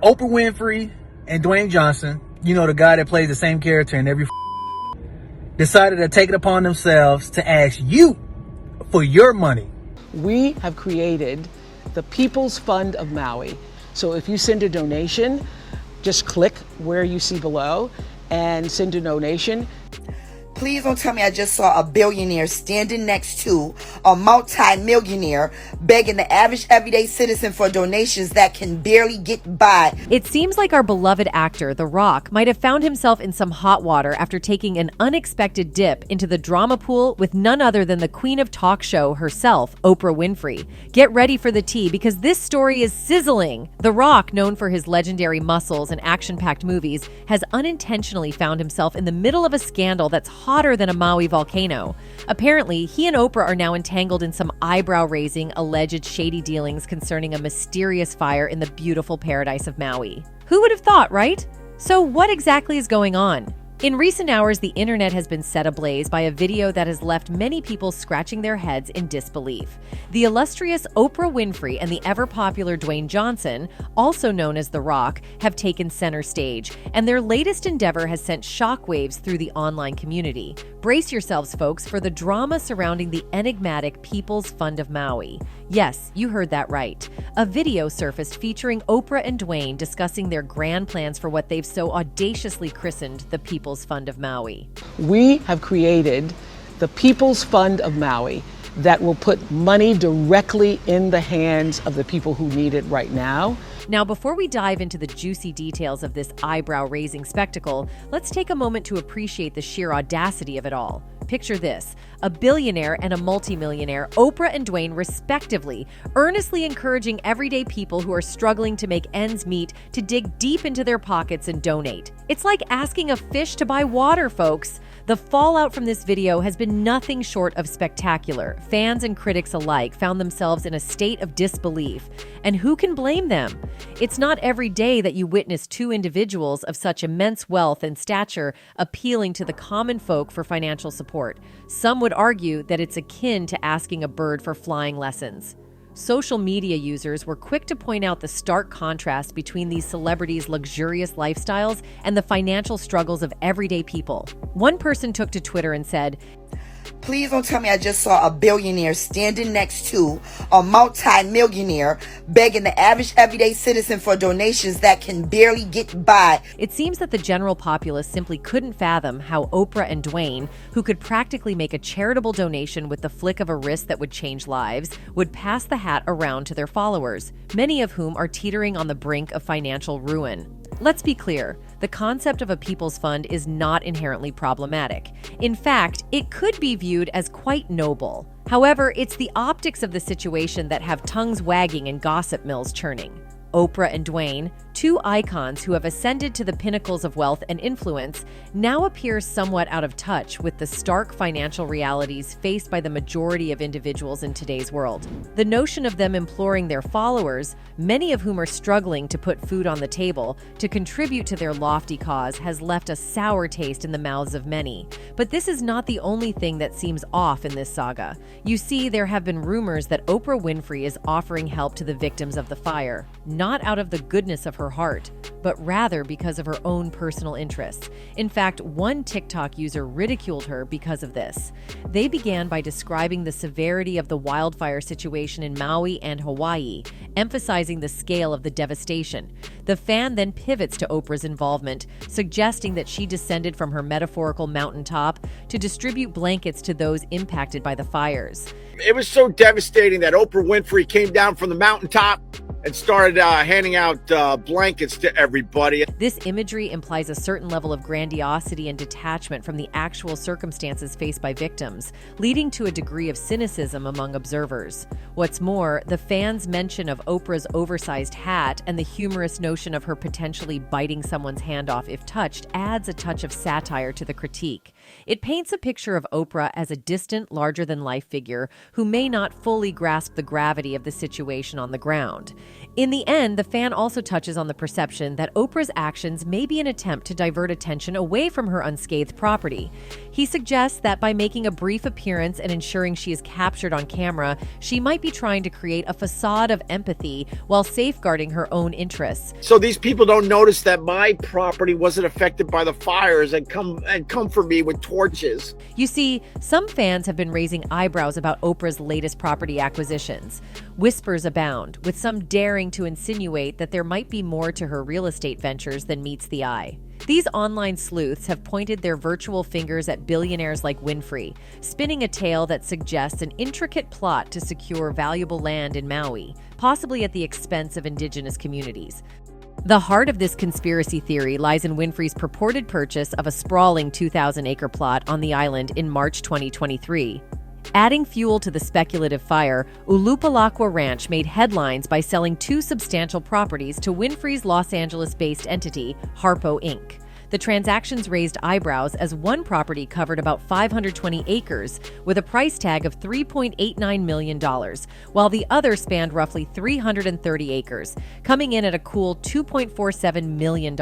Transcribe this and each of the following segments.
Oprah Winfrey and Dwayne Johnson, you know, the guy that plays the same character in every decided to take it upon themselves to ask you for your money. We have created the People's Fund of Maui. So if you send a donation, just click where you see below and send a donation. Please don't tell me I just saw a billionaire standing next to a multi-millionaire begging the average everyday citizen for donations that can barely get by. It seems like our beloved actor, The Rock, might have found himself in some hot water after taking an unexpected dip into the drama pool with none other than the queen of talk show herself, Oprah Winfrey. Get ready for the tea because this story is sizzling. The Rock, known for his legendary muscles and action-packed movies, has unintentionally found himself in the middle of a scandal that's hotter than a Maui volcano. Apparently, he and Oprah are now entangled in some eyebrow-raising, alleged shady dealings concerning a mysterious fire in the beautiful paradise of Maui. Who would have thought, right? So what exactly is going on? In recent hours, the internet has been set ablaze by a video that has left many people scratching their heads in disbelief. The illustrious Oprah Winfrey and the ever-popular Dwayne Johnson, also known as The Rock, have taken center stage, and their latest endeavor has sent shockwaves through the online community. Brace yourselves, folks, for the drama surrounding the enigmatic People's Fund of Maui. Yes, you heard that right. A video surfaced featuring Oprah and Dwayne discussing their grand plans for what they've so audaciously christened the People's Fund of Maui. We have created the People's Fund of Maui that will put money directly in the hands of the people who need it right now. Now, before we dive into the juicy details of this eyebrow-raising spectacle, let's take a moment to appreciate the sheer audacity of it all. Picture this: a billionaire and a multimillionaire, Oprah and Dwayne respectively, earnestly encouraging everyday people who are struggling to make ends meet to dig deep into their pockets and donate. It's like asking a fish to buy water, folks. The fallout from this video has been nothing short of spectacular. Fans and critics alike found themselves in a state of disbelief. And who can blame them? It's not every day that you witness two individuals of such immense wealth and stature appealing to the common folk for financial support. Some would argue that it's akin to asking a bird for flying lessons. Social media users were quick to point out the stark contrast between these celebrities' luxurious lifestyles and the financial struggles of everyday people. One person took to Twitter and said, Please don't tell me I just saw a billionaire standing next to a multi-millionaire begging the average everyday citizen for donations that can barely get by. It seems that the general populace simply couldn't fathom how Oprah and Dwayne, who could practically make a charitable donation with the flick of a wrist that would change lives, would pass the hat around to their followers, many of whom are teetering on the brink of financial ruin. Let's be clear, the concept of a people's fund is not inherently problematic. In fact, it could be viewed as quite noble. However, it's the optics of the situation that have tongues wagging and gossip mills churning. Oprah and Dwayne, two icons who have ascended to the pinnacles of wealth and influence, now appear somewhat out of touch with the stark financial realities faced by the majority of individuals in today's world. The notion of them imploring their followers, many of whom are struggling to put food on the table, to contribute to their lofty cause has left a sour taste in the mouths of many. But this is not the only thing that seems off in this saga. You see, there have been rumors that Oprah Winfrey is offering help to the victims of the fire, not out of the goodness of her heart, but rather because of her own personal interests. In fact, one TikTok user ridiculed her because of this. They began by describing the severity of the wildfire situation in Maui and Hawaii, emphasizing the scale of the devastation. The fan then pivots to Oprah's involvement, suggesting that she descended from her metaphorical mountaintop to distribute blankets to those impacted by the fires. It was so devastating that Oprah Winfrey came down from the mountaintop and started handing out blankets to everybody. This imagery implies a certain level of grandiosity and detachment from the actual circumstances faced by victims, leading to a degree of cynicism among observers. What's more, the fans' mention of Oprah's oversized hat and the humorous notion of her potentially biting someone's hand off if touched adds a touch of satire to the critique. It paints a picture of Oprah as a distant, larger-than-life figure who may not fully grasp the gravity of the situation on the ground. In the end, the fan also touches on the perception that Oprah's actions may be an attempt to divert attention away from her unscathed property. He suggests that by making a brief appearance and ensuring she is captured on camera, she might be trying to create a facade of empathy while safeguarding her own interests. So these people don't notice that my property wasn't affected by the fires and come for me with torches. You see, some fans have been raising eyebrows about Oprah's latest property acquisitions. Whispers abound, with some daring to insinuate that there might be more to her real estate ventures than meets the eye. These online sleuths have pointed their virtual fingers at billionaires like Winfrey, spinning a tale that suggests an intricate plot to secure valuable land in Maui, possibly at the expense of indigenous communities. The heart of this conspiracy theory lies in Winfrey's purported purchase of a sprawling 2,000-acre plot on the island in March 2023. Adding fuel to the speculative fire, Ulupalakwa Ranch made headlines by selling 2 substantial properties to Winfrey's Los Angeles-based entity, Harpo Inc. The transactions raised eyebrows as one property covered about 520 acres with a price tag of $3.89 million, while the other spanned roughly 330 acres, coming in at a cool $2.47 million.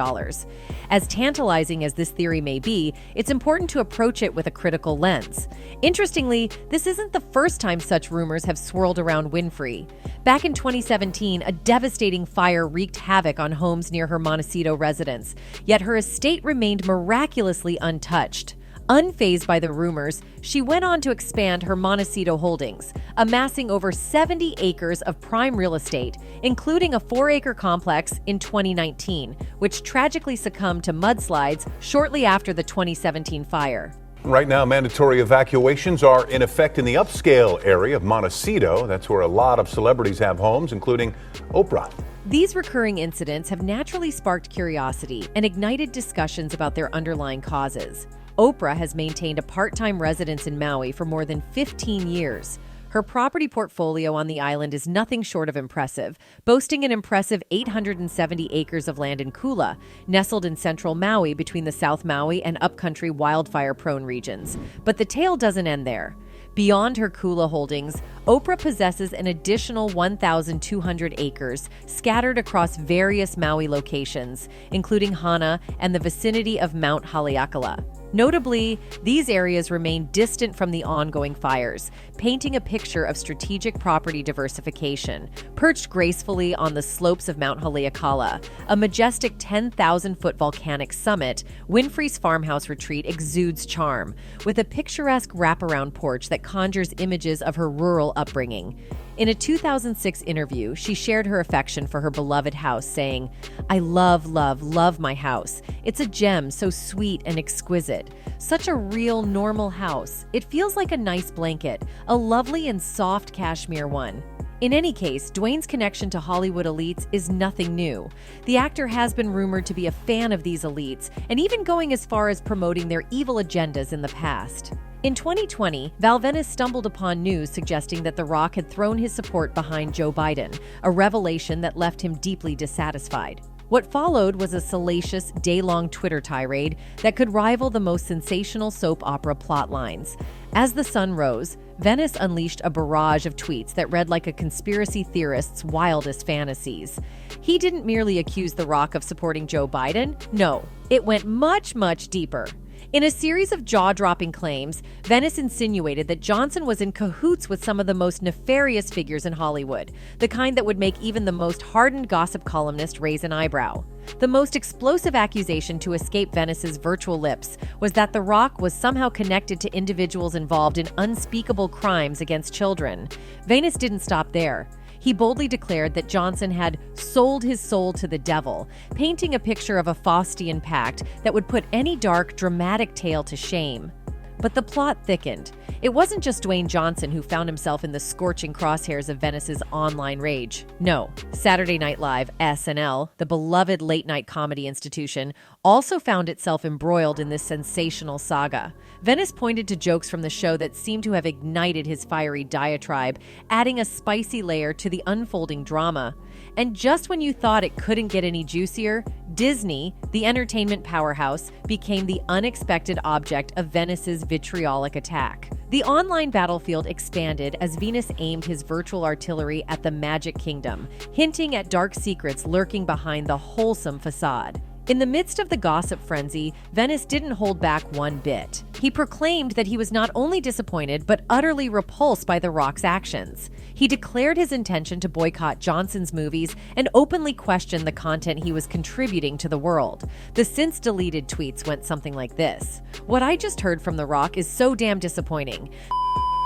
As tantalizing as this theory may be, it's important to approach it with a critical lens. Interestingly, this isn't the first time such rumors have swirled around Winfrey. Back in 2017, a devastating fire wreaked havoc on homes near her Montecito residence, yet her estate remained miraculously untouched. Unfazed by the rumors, she went on to expand her Montecito holdings, amassing over 70 acres of prime real estate, including a 4-acre complex in 2019, which tragically succumbed to mudslides shortly after the 2017 fire. Right now, mandatory evacuations are in effect in the upscale area of Montecito. That's where a lot of celebrities have homes, including Oprah. These recurring incidents have naturally sparked curiosity and ignited discussions about their underlying causes. Oprah has maintained a part-time residence in Maui for more than 15 years. Her property portfolio on the island is nothing short of impressive, boasting an impressive 870 acres of land in Kula, nestled in central Maui between the South Maui and upcountry wildfire-prone regions. But the tale doesn't end there. Beyond her Kula holdings, Oprah possesses an additional 1,200 acres scattered across various Maui locations, including Hana and the vicinity of Mount Haleakala. Notably, these areas remain distant from the ongoing fires, painting a picture of strategic property diversification. Perched gracefully on the slopes of Mount Haleakala, a majestic 10,000-foot volcanic summit, Winfrey's farmhouse retreat exudes charm, with a picturesque wraparound porch that conjures images of her rural upbringing. In a 2006 interview, she shared her affection for her beloved house, saying, "I love, love, love my house. It's a gem, so sweet and exquisite. Such a real, normal house. It feels like a nice blanket, a lovely and soft cashmere one." In any case, Dwayne's connection to Hollywood elites is nothing new. The actor has been rumored to be a fan of these elites, and even going as far as promoting their evil agendas in the past. In 2020, Val Venis stumbled upon news suggesting that The Rock had thrown his support behind Joe Biden, a revelation that left him deeply dissatisfied. What followed was a salacious, day-long Twitter tirade that could rival the most sensational soap opera plotlines. As the sun rose, Venis unleashed a barrage of tweets that read like a conspiracy theorist's wildest fantasies. He didn't merely accuse The Rock of supporting Joe Biden. No, it went much, much deeper. In a series of jaw-dropping claims, Venis insinuated that Johnson was in cahoots with some of the most nefarious figures in Hollywood, the kind that would make even the most hardened gossip columnist raise an eyebrow. The most explosive accusation to escape Venis's virtual lips was that The Rock was somehow connected to individuals involved in unspeakable crimes against children. Venis didn't stop there. He boldly declared that Johnson had sold his soul to the devil, painting a picture of a Faustian pact that would put any dark, dramatic tale to shame. But the plot thickened. It wasn't just Dwayne Johnson who found himself in the scorching crosshairs of Venis's online rage. No, Saturday Night Live, SNL, the beloved late-night comedy institution, also found itself embroiled in this sensational saga. Venis pointed to jokes from the show that seemed to have ignited his fiery diatribe, adding a spicy layer to the unfolding drama. And just when you thought it couldn't get any juicier, Disney, the entertainment powerhouse, became the unexpected object of Venus's vitriolic attack. The online battlefield expanded as Venus aimed his virtual artillery at the Magic Kingdom, hinting at dark secrets lurking behind the wholesome facade. In the midst of the gossip frenzy, Venus didn't hold back one bit. He proclaimed that he was not only disappointed, but utterly repulsed by The Rock's actions. He declared his intention to boycott Johnson's movies and openly questioned the content he was contributing to the world. The since-deleted tweets went something like this: "What I just heard from The Rock is so damn disappointing.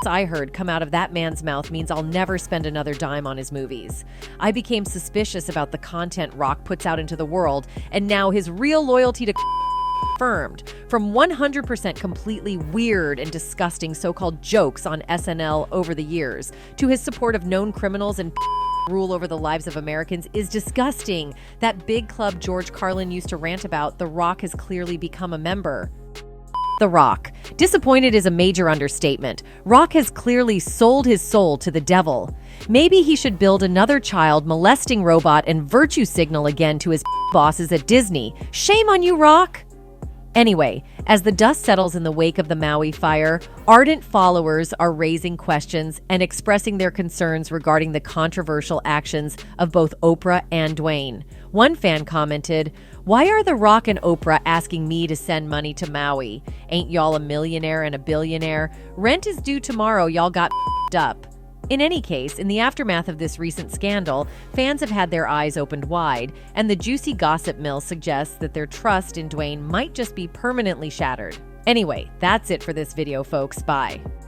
I heard come out of that man's mouth means I'll never spend another dime on his movies. I became suspicious about the content Rock puts out into the world, and now his real loyalty to confirmed. From 100% completely weird and disgusting so-called jokes on SNL over the years, to his support of known criminals and rule over the lives of Americans is disgusting. That big club George Carlin used to rant about, The Rock has clearly become a member." The Rock. Disappointed is a major understatement. Rock has clearly sold his soul to the devil. Maybe he should build another child molesting robot and virtue signal again to his bosses at Disney. Shame on you, Rock! Anyway, as the dust settles in the wake of the Maui fire, ardent followers are raising questions and expressing their concerns regarding the controversial actions of both Oprah and Dwayne. One fan commented, "Why are The Rock and Oprah asking me to send money to Maui? Ain't y'all a millionaire and a billionaire? Rent is due tomorrow, y'all got up." In any case, in the aftermath of this recent scandal, fans have had their eyes opened wide, and the juicy gossip mill suggests that their trust in Dwayne might just be permanently shattered. Anyway, that's it for this video, folks. Bye.